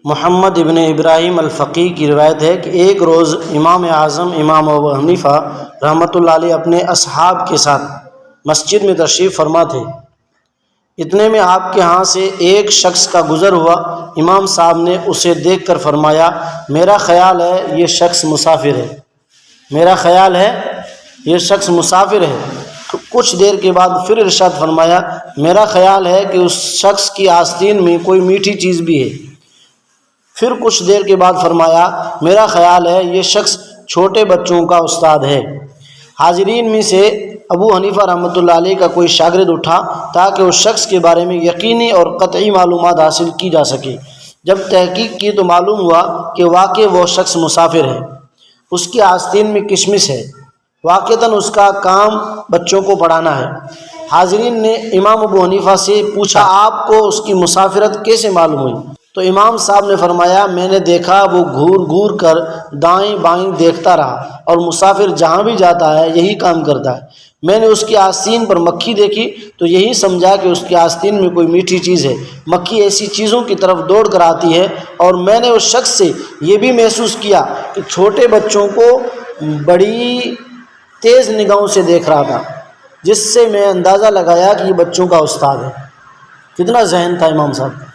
محمد ابن ابراہیم الفقی کی روایت ہے کہ ایک روز امام اعظم امام ابو حنیفہ رحمۃ اللہ علیہ اپنے اصحاب کے ساتھ مسجد میں تشریف فرما تھے۔ اتنے میں آپ کے ہاں سے ایک شخص کا گزر ہوا۔ امام صاحب نے اسے دیکھ کر فرمایا، میرا خیال ہے یہ شخص مسافر ہے، میرا خیال ہے یہ شخص مسافر ہے۔ کچھ دیر کے بعد پھر ارشاد فرمایا، میرا خیال ہے کہ اس شخص کی آستین میں کوئی میٹھی چیز بھی ہے۔ پھر کچھ دیر کے بعد فرمایا، میرا خیال ہے یہ شخص چھوٹے بچوں کا استاد ہے۔ حاضرین میں سے ابو حنیفہ رحمۃ اللہ علیہ کا کوئی شاگرد اٹھا تاکہ اس شخص کے بارے میں یقینی اور قطعی معلومات حاصل کی جا سکے۔ جب تحقیق کی تو معلوم ہوا کہ واقع وہ شخص مسافر ہے، اس کی آستین میں کشمش ہے، واقعتاً اس کا کام بچوں کو پڑھانا ہے۔ حاضرین نے امام ابو حنیفہ سے پوچھا، آپ کو اس کی مسافرت کیسے معلوم ہوئی؟ تو امام صاحب نے فرمایا، میں نے دیکھا وہ گھور گھور کر دائیں بائیں دیکھتا رہا، اور مسافر جہاں بھی جاتا ہے یہی کام کرتا ہے۔ میں نے اس کی آستین پر مکھی دیکھی تو یہی سمجھا کہ اس کی آستین میں کوئی میٹھی چیز ہے۔ مکھی ایسی چیزوں کی طرف دوڑ کر آتی ہے، اور میں نے اس شخص سے یہ بھی محسوس کیا کہ چھوٹے بچوں کو بڑی تیز نگاہوں سے دیکھ رہا تھا، جس سے میں اندازہ لگایا کہ یہ بچوں کا استاد ہے۔ کتنا ذہن تھا امام صاحب۔